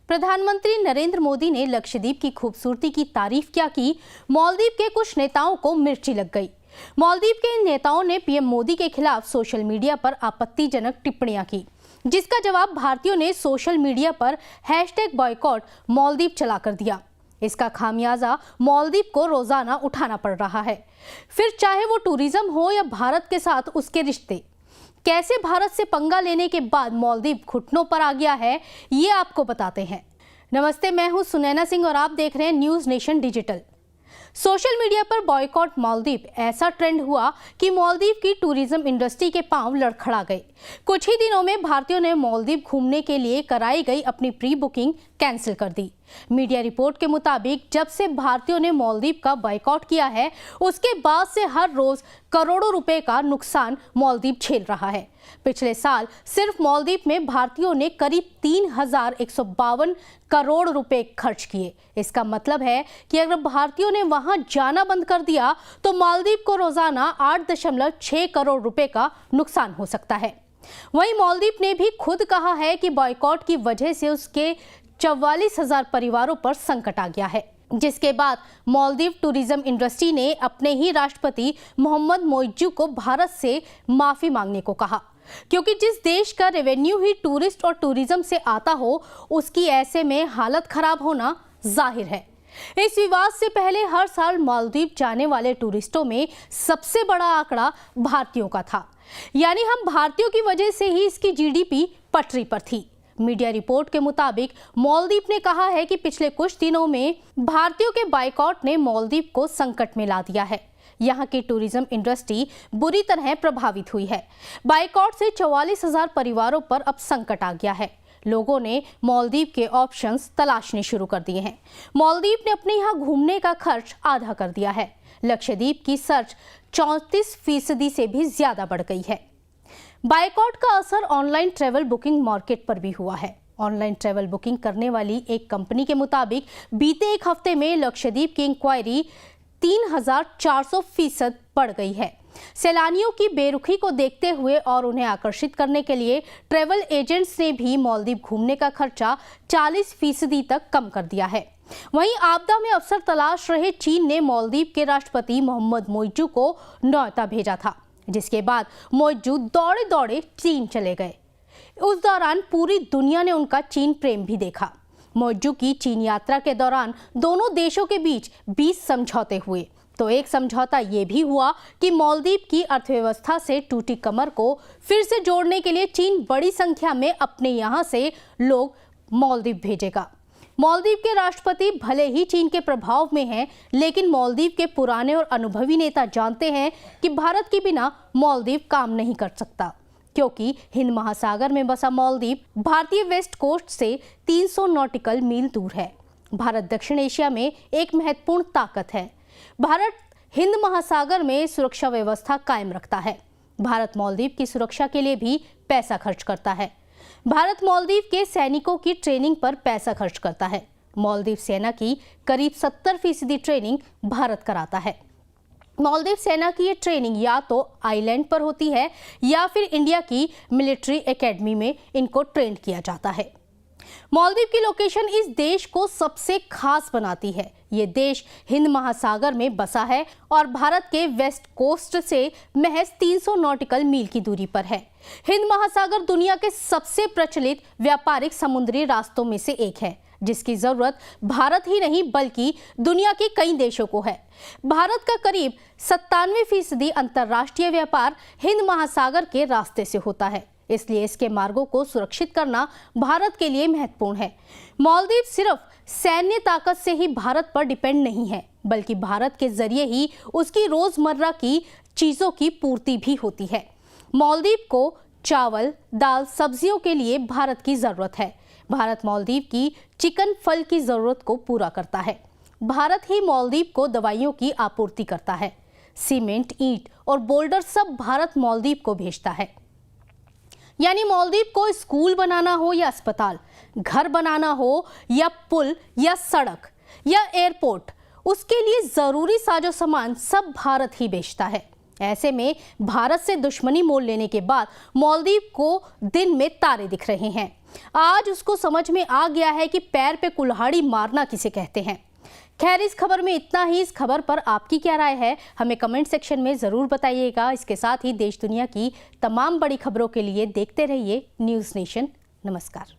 प्रधानमंत्री नरेंद्र मोदी ने लक्षद्वीप की खूबसूरती की तारीफ क्या की, मालदीव के कुछ नेताओं को मिर्ची लग गई। मालदीव के इन नेताओं ने पीएम मोदी के खिलाफ सोशल मीडिया पर आपत्तिजनक टिप्पणियां की, जिसका जवाब भारतीयों ने सोशल मीडिया पर #बॉयकॉट मालदीव चलाकर दिया। इसका खामियाजा मालदीव को रोजाना उठाना पड़ रहा है, फिर चाहे वो टूरिज्म हो या भारत के साथ उसके रिश्ते। कैसे भारत से पंगा लेने के बाद मालदीव घुटनों पर आ गया है, ये आपको बताते हैं। नमस्ते, मैं हूं सुनैना सिंह और आप देख रहे हैं news nation digital. Social media पर बॉयकॉट मालदीव ऐसा ट्रेंड हुआ कि मालदीव की टूरिज्म इंडस्ट्री के पांव लड़खड़ा गए। कुछ ही दिनों में भारतीयों ने मालदीव घूमने के लिए कराई गई अपनी प्री बुकिंग कैंसिल कर दी। मीडिया रिपोर्ट के मुताबिक जब से भारतीयों ने मालदीव का बॉयकॉट किया है, उसके बाद से हर रोज करोड़ों रुपए का नुकसान मालदीव झेल रहा है। पिछले साल सिर्फ मालदीव में भारतीयों ने करीब 3,152 करोड़ रुपए खर्च किए। इसका मतलब है कि अगर भारतीयों ने वहां जाना बंद कर दिया तो मालदीव को रोजाना 8.6 करोड़ रुपए का नुकसान हो सकता है। वहीं मालदीव ने भी खुद कहा है कि बॉयकॉट की वजह से उसके 44,000 परिवारों पर संकट आ गया है, जिसके बाद मालदीव टूरिज्म इंडस्ट्री ने अपने ही राष्ट्रपति मोहम्मद मोइज्जू को भारत से माफी मांगने को कहा, क्योंकि जिस देश का रेवेन्यू ही टूरिस्ट और टूरिज्म से आता हो, उसकी ऐसे में हालत खराब होना जाहिर है। इस विवाद से पहले हर साल मालदीव जाने वाले टूरिस्टों में सबसे बड़ा आंकड़ा भारतीयों का था, यानी हम भारतीयों की वजह से ही इसकी जीडीपी पटरी पर थी। मीडिया रिपोर्ट के मुताबिक मालदीव ने कहा है कि पिछले कुछ दिनों में भारतीयों के बॉयकॉट ने मालदीव को संकट में ला दिया है। यहाँ की टूरिज्म इंडस्ट्री बुरी तरह प्रभावित हुई है। बॉयकॉट से 44,000 परिवारों पर अब संकट आ गया है। लोगों ने मालदीव के ऑप्शंस तलाशने शुरू कर दिए हैं। मालदीव ने अपने यहाँ घूमने का खर्च आधा कर दिया है। लक्षद्वीप की सर्च 34% से भी ज्यादा बढ़ गई है। बॉयकॉट का असर ऑनलाइन ट्रैवल बुकिंग मार्केट पर भी हुआ है। ऑनलाइन ट्रैवल बुकिंग करने वाली एक कंपनी के मुताबिक बीते एक हफ्ते में लक्षद्वीप की इंक्वायरी 3,400% बढ़ गई है। सैलानियों की बेरुखी को देखते हुए और उन्हें आकर्षित करने के लिए ट्रैवल एजेंट्स ने भी मालदीव घूमने का खर्चा 40% तक कम कर दिया है। वहीं आपदा में अवसर तलाश रहे चीन ने मालदीव के राष्ट्रपति मोहम्मद मोइज्जू को न्योता भेजा था, जिसके बाद मोइज्जू दौड़े दौड़े चीन चले गए। उस दौरान पूरी दुनिया ने उनका चीन प्रेम भी देखा। मोइज्जू की चीन यात्रा के दौरान दोनों देशों के बीच 20 समझौते हुए, तो एक समझौता ये भी हुआ कि मालदीव की अर्थव्यवस्था से टूटी कमर को फिर से जोड़ने के लिए चीन बड़ी संख्या में अपने यहाँ से लोग मालदीव भेजेगा। मालदीव के राष्ट्रपति भले ही चीन के प्रभाव में हैं, लेकिन मालदीव के पुराने और अनुभवी नेता जानते हैं कि भारत के बिना मालदीव काम नहीं कर सकता, क्योंकि हिंद महासागर में बसा मालदीव भारतीय वेस्ट कोस्ट से 300 नॉटिकल मील दूर है। भारत दक्षिण एशिया में एक महत्वपूर्ण ताकत है। भारत हिंद महासागर में सुरक्षा व्यवस्था कायम रखता है। भारत मालदीव की सुरक्षा के लिए भी पैसा खर्च करता है। भारत मालदीव के सैनिकों की ट्रेनिंग पर पैसा खर्च करता है। मालदीव सेना की करीब 70% ट्रेनिंग भारत कराता है। मालदीव सेना की ये ट्रेनिंग या तो आइलैंड पर होती है या फिर इंडिया की मिलिट्री एकेडमी में इनको ट्रेन किया जाता है। मालदीव की लोकेशन इस देश को सबसे खास बनाती है। ये देश हिंद महासागर में बसा है और भारत के वेस्ट कोस्ट से महज 300 नॉटिकल मील की दूरी पर है। हिंद महासागर दुनिया के सबसे प्रचलित व्यापारिक समुद्री रास्तों में से एक है, जिसकी जरूरत भारत ही नहीं बल्कि दुनिया के कई देशों को है। भारत का करीब 97% अंतर्राष्ट्रीय व्यापार हिंद महासागर के रास्ते से होता है, इसलिए इसके मार्गों को सुरक्षित करना भारत के लिए महत्वपूर्ण है। मालदीव सिर्फ सैन्य ताकत से ही भारत पर डिपेंड नहीं है, बल्कि भारत के जरिए ही उसकी रोजमर्रा की चीजों की पूर्ति भी होती है। मालदीव को चावल, दाल, सब्जियों के लिए भारत की जरूरत है। भारत मालदीव की चिकन फल की जरूरत को पूरा करता है। भारत ही मालदीव को दवाइयों की आपूर्ति करता है। सीमेंट, ईंट और बोल्डर सब भारत मालदीव को भेजता है। यानी मालदीव को स्कूल बनाना हो या अस्पताल, घर बनाना हो या पुल या सड़क या एयरपोर्ट, उसके लिए जरूरी साजो सामान सब भारत ही बेचता है। ऐसे में भारत से दुश्मनी मोल लेने के बाद मालदीव को दिन में तारे दिख रहे हैं। आज उसको समझ में आ गया है कि पैर पे कुल्हाड़ी मारना किसे कहते हैं। खैर, इस खबर में इतना ही। इस खबर पर आपकी क्या राय है, हमें कमेंट सेक्शन में जरूर बताइएगा। इसके साथ ही देश दुनिया की तमाम बड़ी खबरों के लिए देखते रहिए न्यूज़ नेशन। नमस्कार।